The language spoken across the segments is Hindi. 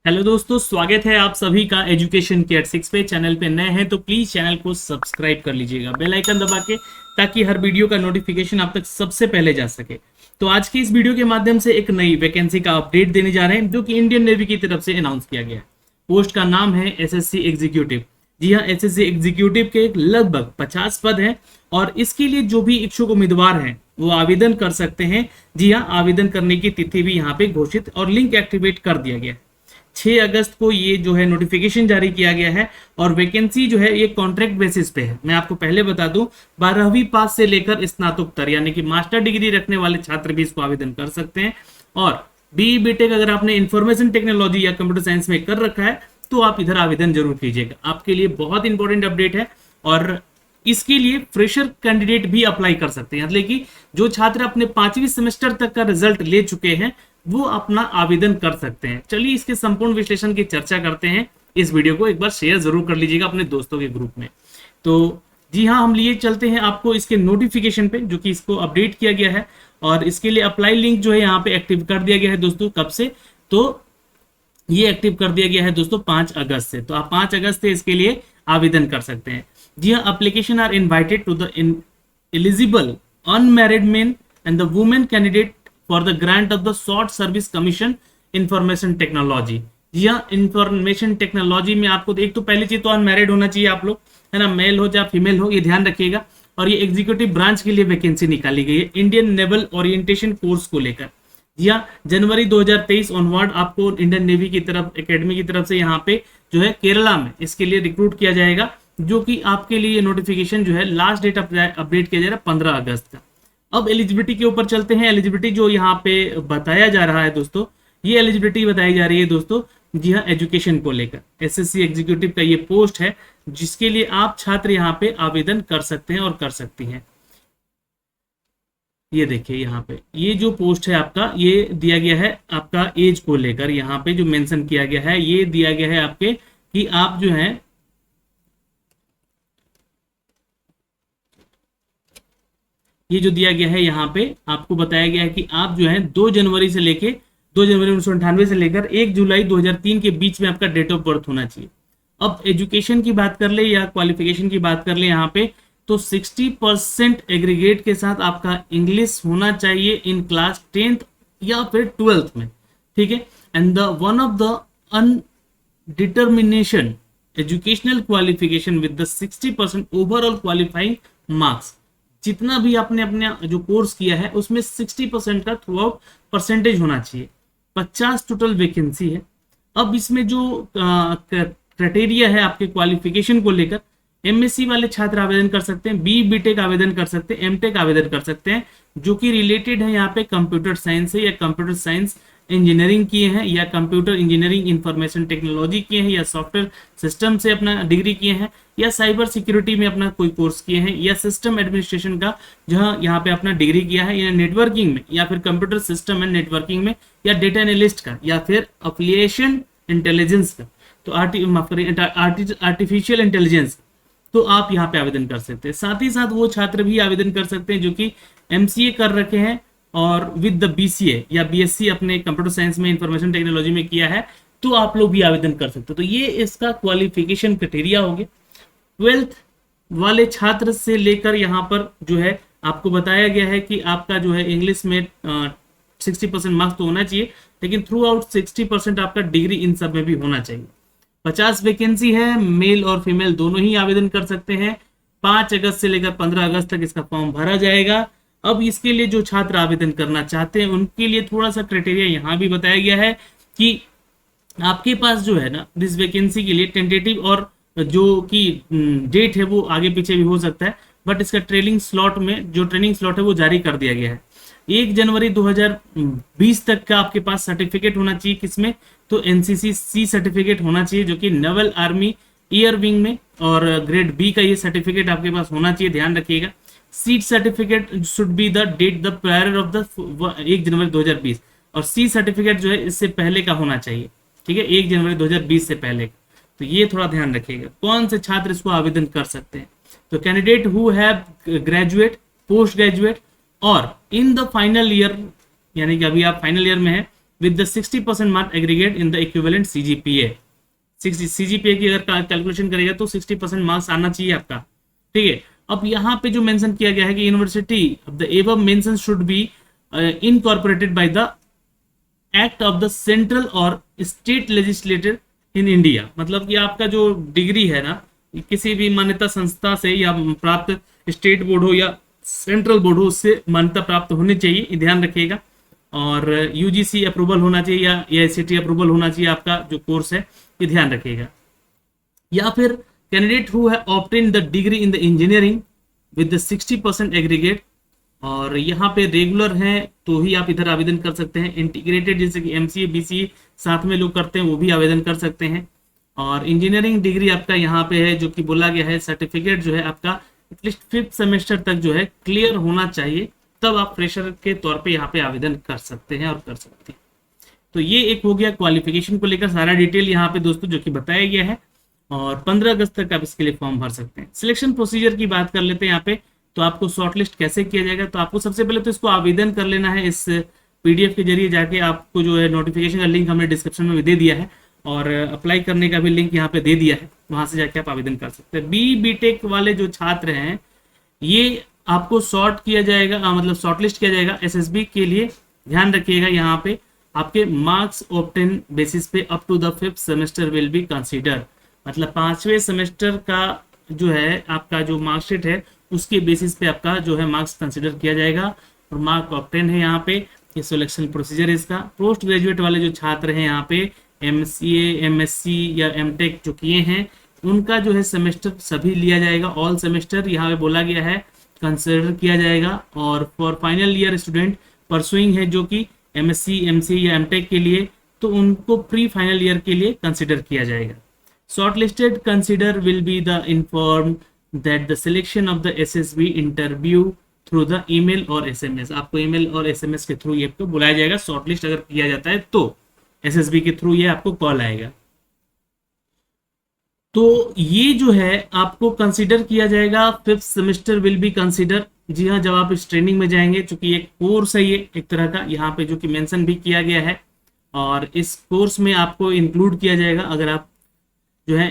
हेलो दोस्तों, स्वागत है आप सभी का एजुकेशन केयर 6 पे। चैनल पे नए हैं तो प्लीज चैनल को सब्सक्राइब कर लीजिएगा बेल आइकन दबा के, ताकि हर वीडियो का नोटिफिकेशन आप तक सबसे पहले जा सके। तो आज की इस वीडियो के माध्यम से एक नई वैकेंसी का अपडेट देने जा रहे हैं, जो कि इंडियन नेवी की तरफ से अनाउंस किया गया है। पोस्ट का नाम है एसएससी एग्जीक्यूटिव। जी हाँ, एसएससी एग्जीक्यूटिव के लगभग 50 पद हैं और इसके लिए जो भी इच्छुक उम्मीदवार हैं वो आवेदन कर सकते हैं। जी हाँ, आवेदन करने की तिथि भी यहाँ पे घोषित और लिंक एक्टिवेट कर दिया गया है। 6 अगस्त को ये जो है नोटिफिकेशन जारी किया गया है और वैकेंसी जो है ये कॉन्ट्रैक्ट बेसिस पे है। मैं आपको पहले बता दूं, 12वीं पास से लेकर स्नातकोत्तर यानी कि मास्टर डिग्री रखने वाले छात्र भी इसको आवेदन कर सकते हैं। और बीई बीटेक अगर आपने इंफॉर्मेशन टेक्नोलॉजी या कंप्यूटर साइंस में कर रखा है तो आप इधर आवेदन जरूर कीजिएगा। आपके लिए बहुत इंपॉर्टेंट अपडेट है और इसके लिए फ्रेशर कैंडिडेट भी अप्लाई कर सकते हैं, मतलब कि जो छात्र अपने 5वीं सेमेस्टर तक का रिजल्ट ले चुके हैं वो अपना आवेदन कर सकते हैं। चलिए इसके संपूर्ण विश्लेषण की चर्चा करते हैं। इस वीडियो को एक बार शेयर जरूर कर लीजिएगा अपने दोस्तों के ग्रुप में। तो जी हाँ, हम लिए चलते हैं आपको इसके नोटिफिकेशन पे, जो कि इसको अपडेट किया गया है और इसके लिए अप्लाई लिंक जो है यहाँ पे एक्टिव कर दिया गया है दोस्तों। कब से? तो ये एक्टिव कर दिया गया है दोस्तों 5 अगस्त से। तो आप 5 अगस्त से इसके लिए आवेदन कर सकते हैं। जी हाँ, application are invited to the eligible unmarried men and the women candidate for the grant of the short service commission information technology. जी हाँ, इंफॉर्मेशन टेक्नोलॉजी में आपको एक तो पहली चीज तो अनमैरिड होना चाहिए आप लोग, है ना, मेल हो या फीमेल हो, ये ध्यान रखिएगा। और ये एग्जीक्यूटिव ब्रांच के लिए वैकेंसी निकाली गई है इंडियन नेवल ओरिएंटेशन कोर्स को लेकर। जी हाँ, जनवरी 2023 ऑनवर्ड आपको इंडियन नेवी की तरफ एकेडमी की तरफ से यहाँ पे जो है केरला में इसके लिए रिक्रूट किया जाएगा, जो कि आपके लिए नोटिफिकेशन जो है लास्ट डेट अपडेट किया जाएगा 15 अगस्त का। अब एलिजिबिलिटी के ऊपर चलते हैं। एलिजिबिलिटी जो यहाँ पे बताया जा रहा है दोस्तों, ये एलिजिबिलिटी बताई जा रही है दोस्तों, जी हाँ, एजुकेशन को लेकर। एसएससी एग्जीक्यूटिव का ये पोस्ट है जिसके लिए आप छात्र यहाँ पे आवेदन कर सकते हैं और कर सकती हैं। ये देखिए यहाँ पे ये जो पोस्ट है आपका, ये दिया गया है आपका एज को लेकर। यहाँ पे जो मेंशन किया गया है ये दिया गया है आपके कि आप जो है ये जो दिया गया है यहाँ पे आपको बताया गया है कि आप जो है 2 जनवरी 1998 से लेकर 1 जुलाई 2003 के बीच में आपका डेट ऑफ बर्थ होना चाहिए। अब एजुकेशन की बात कर ले या क्वालिफिकेशन की बात कर ले यहाँ पे, तो 60% एग्रीगेट के साथ आपका इंग्लिश होना चाहिए इन क्लास 10th या फिर 12th में, ठीक है। And the one of the undetermination educational qualification with the 60% overall qualifying marks. जितना भी आपने अपने जो कोर्स किया है उसमें 60% का थ्रू आउट परसेंटेज होना चाहिए। 50 टोटल वैकेंसी है। अब इसमें जो क्राइटेरिया है आपके क्वालिफिकेशन को लेकर, एमएससी वाले छात्र आवेदन कर सकते हैं, बी बीटेक आवेदन कर सकते हैं, एमटेक आवेदन कर सकते हैं, जो कि रिलेटेड है यहाँ पे कंप्यूटर साइंस से या कंप्यूटर साइंस इंजीनियरिंग किए हैं या कंप्यूटर इंजीनियरिंग इंफॉर्मेशन टेक्नोलॉजी किए हैं या सॉफ्टवेयर सिस्टम से अपना डिग्री किए हैं या साइबर सिक्योरिटी में अपना कोई कोर्स किए हैं या सिस्टम एडमिनिस्ट्रेशन का जहां यहाँ पे अपना डिग्री किया है, या नेटवर्किंग में या फिर कंप्यूटर सिस्टम एंड नेटवर्किंग में या डेटा एनालिस्ट का या फिर एप्लीकेशन इंटेलिजेंस का, तो आर्टिफिशियल इंटेलिजेंस, तो आप यहाँ पे आवेदन कर सकते हैं। साथ ही साथ वो छात्र भी आवेदन कर सकते हैं जो कि एमसीए कर रखे हैं और विद द बीसीए या बीएससी अपने कंप्यूटर साइंस में इंफॉर्मेशन टेक्नोलॉजी में किया है, तो आप लोग भी आवेदन कर सकते हो। तो ये इसका क्वालिफिकेशन क्राइटेरिया हो गया। 12th वाले छात्र से लेकर यहाँ पर जो है आपको बताया गया है कि आपका जो है इंग्लिश में 60% मार्क्स तो होना चाहिए, लेकिन थ्रू आउट 60% आपका डिग्री इन सब में भी होना चाहिए। 50 वैकेंसी है, मेल और फीमेल दोनों ही आवेदन कर सकते हैं। 5 अगस्त से लेकर 15 अगस्त तक इसका फॉर्म भरा जाएगा। अब इसके लिए जो छात्र आवेदन करना चाहते हैं उनके लिए थोड़ा सा क्राइटेरिया यहाँ भी बताया गया है कि आपके पास जो है ना इस वैकेंसी के लिए टेंटेटिव और जो कि डेट है वो आगे पीछे भी हो सकता है, बट इसका ट्रेनिंग स्लॉट है वो जारी कर दिया गया है। 1 जनवरी 2020 तक का आपके पास सर्टिफिकेट होना चाहिए। किसमें? तो एनसीसी सी सर्टिफिकेट होना चाहिए, जो कि नेवल आर्मी एयर विंग में, और ग्रेड बी का ये सर्टिफिकेट आपके पास होना चाहिए, ध्यान रखिएगा। Seat certificate should be the date the prior of the 1 January 2020, और सी सर्टिफिकेट जो है इससे पहले का होना चाहिए, ठीक है, 1 जनवरी 2020 से पहले। तो ये थोड़ा ध्यान रखिएगा। कौन से छात्र इसको आवेदन कर सकते हैं? तो candidate who have graduate, post graduate और इन द फाइनल ईयर, यानी कि अभी आप फाइनल ईयर में है, with the 60% mark aggregate in the equivalent CGPA। 60 CGPA की अगर कैलकुलेशन करेगा तो 60% मार्क्स आना चाहिए आपका, ठीक है। अब यहाँ पे जो मेंशन किया गया है कि university of the above mention should be incorporated by the act of the central और स्टेट लेजिस्लेटर इन इंडिया। मतलब कि आपका जो डिग्री है ना, किसी भी मान्यता संस्था से या प्राप्त, स्टेट बोर्ड हो या सेंट्रल बोर्ड हो, उससे मान्यता प्राप्त होनी चाहिए, ये ध्यान रखिएगा। और यूजीसी अप्रूवल होना चाहिए या एआईसीटी अप्रूवल होना चाहिए आपका जो कोर्स है, ये ध्यान रखिएगा। या फिर कैंडिडेट हु है obtain the degree in the engineering with the 60% aggregate, और यहाँ पे रेगुलर हैं तो ही आप इधर आवेदन कर सकते हैं। इंटीग्रेटेड जैसे कि एमसीए बीसीए साथ में लोग करते हैं, वो भी आवेदन कर सकते हैं। और इंजीनियरिंग डिग्री आपका यहाँ पे है, जो कि बोला गया है सर्टिफिकेट जो है आपका एटलीस्ट 5th सेमेस्टर तक जो है क्लियर होना चाहिए, तब आप फ्रेशर के तौर पे यहाँ पे आवेदन कर सकते हैं और कर सकते हैं। तो ये एक हो गया क्वालिफिकेशन को लेकर सारा डिटेल यहाँ पे दोस्तों जो कि बताया गया है, और 15 अगस्त तक आप इसके लिए फॉर्म भर सकते हैं। सिलेक्शन प्रोसीजर की बात कर लेते हैं यहाँ पे। तो आपको शॉर्टलिस्ट कैसे किया जाएगा, तो आपको सबसे पहले तो इसको आवेदन कर लेना है। इस पीडीएफ के जरिए जाके आपको जो है नोटिफिकेशन का लिंक हमने डिस्क्रिप्शन में भी दे दिया है, और अप्लाई करने का भी लिंक यहाँ पे दे दिया है, वहां से जाके आप आवेदन कर सकते हैं। बीटेक वाले जो छात्र हैं, ये आपको शॉर्ट किया जाएगा, मतलब शॉर्टलिस्ट किया जाएगा एसएसबी के लिए। ध्यान रखिएगा यहाँ पे आपके मार्क्स ऑब्टेन बेसिस पे up to the 5th semester will be consider. मतलब 5वें सेमेस्टर का जो है आपका जो मार्कशीट है उसके बेसिस पे आपका जो है मार्क्स कंसीडर किया जाएगा, और मार्क ऑब्टेन है यहाँ पे। ये सिलेक्शन प्रोसीजर है इसका। पोस्ट ग्रेजुएट वाले जो छात्र हैं यहाँ पे एमसीए एमएससी या एमटेक जो किए हैं, उनका जो है सेमेस्टर सभी लिया जाएगा, ऑल सेमेस्टर यहाँ पे बोला गया है कंसिडर किया जाएगा। और for final year student pursuing है जो कि एमएससी एमसी या एमटेक के लिए, तो उनको प्री फाइनल ईयर के लिए कंसिडर किया जाएगा। Shortlisted consider will be the inform that the selection of the SSB interview through the email और एसएमएस। आपको ईमेल और एसएमएस के थ्रू ये आपको बुलाया जाएगा। शॉर्टलिस्ट अगर किया जाता है तो एसएसबी के थ्रू ये आपको कॉल आएगा। तो ये जो है आपको कंसीडर किया जाएगा। 5th semester will be consider. जी हाँ, जब आप इस ट्रेनिंग में जाएंगे, चूंकि एक कोर्स है ये एक तरह का, यहाँ पे जो कि मेंशन भी किया गया है, और इस कोर्स में आपको इंक्लूड किया जाएगा अगर आप जो है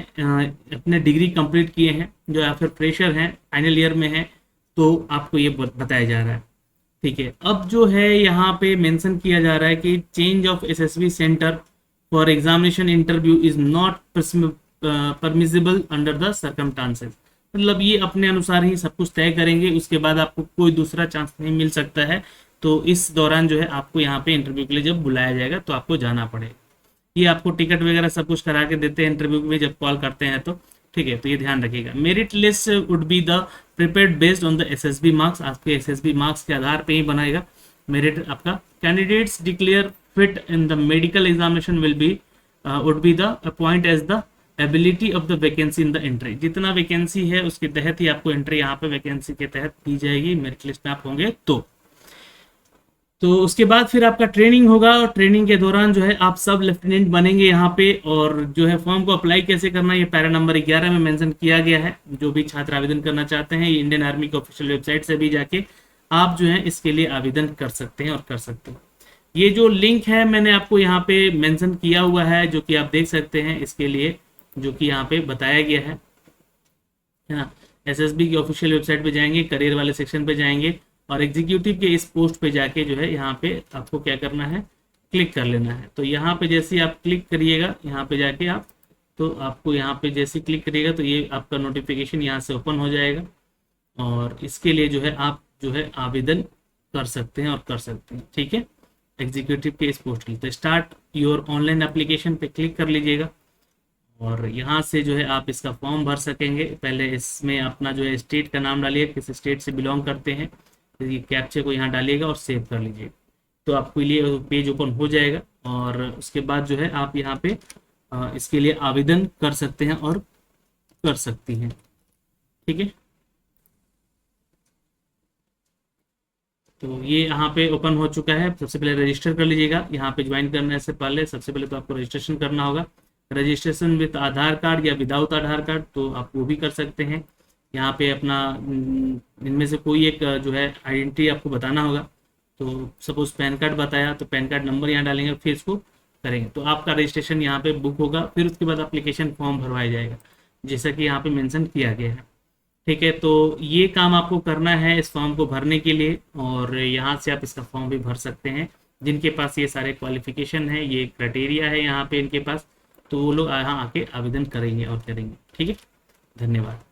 अपने डिग्री कंप्लीट किए हैं, जो या फिर फ्रेशर हैं, फाइनल ईयर में हैं, तो आपको ये बताया जा रहा है। ठीक है, अब जो है यहाँ पे मेंशन किया जा रहा है कि change of SSB centre for examination interview is not permissible under the circumstances. मतलब ये अपने अनुसार ही सब कुछ तय करेंगे, उसके बाद आपको कोई दूसरा चांस नहीं मिल सकता है। तो इस दौरान जो है आपको यहाँ पे इंटरव्यू के लिए जब बुलाया जाएगा तो आपको जाना पड़ेगा। ये आपको टिकट वगैरह सब कुछ करा के देते हैं इंटरव्यू में जब कॉल करते हैं तो। ठीक है, तो ये ध्यान रखिएगा। Merit list would be the prepared based on the SSB marks. आपके एसएसबी मार्क्स के आधार पे ही बनाएगा मेरिट आपका। Candidates declare fit in the medical examination will be would be the appoint as the ability of the vacancy in the entry. जितना वैकेंसी है उसके तहत ही आपको एंट्री यहाँ पे वैकेंसी के तहत दी जाएगी, मेरिट लिस्ट में आप होंगे तो उसके बाद फिर आपका ट्रेनिंग होगा, और ट्रेनिंग के दौरान जो है आप सब लेफ्टिनेंट बनेंगे यहाँ पे। और जो है फॉर्म को अप्लाई कैसे करना है ये पैरा नंबर 11 में मेंशन किया गया है। जो भी छात्र आवेदन करना चाहते हैं, ये इंडियन आर्मी की ऑफिशियल वेबसाइट से भी जाके आप जो है इसके लिए आवेदन कर सकते हैं और कर सकते हैं। ये जो लिंक है मैंने आपको यहाँ पे मेंशन किया हुआ है, जो कि आप देख सकते हैं इसके लिए, जो कि यहाँ पे बताया गया है ना। एसएसबी की ऑफिशियल वेबसाइट पे जाएंगे, करियर वाले सेक्शन पे जाएंगे, और एग्जीक्यूटिव के इस पोस्ट पे जाके जो है यहाँ पे आपको क्या करना है, क्लिक कर लेना है। तो यहाँ पे जैसे आप क्लिक करिएगा, यहाँ पे जाके आप, तो आपको यहाँ पे जैसे क्लिक करिएगा तो ये आपका नोटिफिकेशन यहाँ से ओपन हो जाएगा, और इसके लिए जो है आप जो है आवेदन कर सकते हैं और कर सकते हैं। ठीक है, एग्जीक्यूटिव के इस पोस्ट के लिए। तो स्टार्ट योर ऑनलाइन एप्लीकेशन पे क्लिक कर लीजिएगा, और यहाँ से जो है आप इसका फॉर्म भर सकेंगे। पहले इसमें अपना जो है स्टेट का नाम डालिए, किस स्टेट से बिलोंग करते हैं, तो ये कैप्चे को यहाँ डालिएगा और सेव कर लीजिए, तो आपके लिए पेज ओपन हो जाएगा। और उसके बाद जो है आप यहाँ पे इसके लिए आवेदन कर सकते हैं और कर सकती हैं। ठीक है, तो ये यहाँ पे ओपन हो चुका है। सबसे पहले रजिस्टर कर लीजिएगा। यहाँ पे ज्वाइन करने से पहले सबसे पहले तो आपको रजिस्ट्रेशन करना होगा। रजिस्ट्रेशन विद आधार कार्ड या विदाउट आधार कार्ड, तो आप वो भी कर सकते हैं। यहाँ पे अपना इनमें से कोई एक जो है आइडेंटिटी आपको बताना होगा, तो सपोज पैन कार्ड बताया तो पैन कार्ड नंबर यहाँ डालेंगे, फिर इसको करेंगे तो आपका रजिस्ट्रेशन यहाँ पे बुक होगा। फिर उसके बाद एप्लीकेशन फॉर्म भरवाया जाएगा जैसा कि यहाँ पे मेंशन किया गया है। ठीक है, तो ये काम आपको करना है इस फॉर्म को भरने के लिए, और यहाँ से आप इसका फॉर्म भी भर सकते हैं। जिनके पास ये सारे क्वालिफिकेशन है, ये क्राइटेरिया है यहाँ पे इनके पास, तो वो लोग यहाँ आके आवेदन करेंगे और करेंगे। ठीक है, धन्यवाद।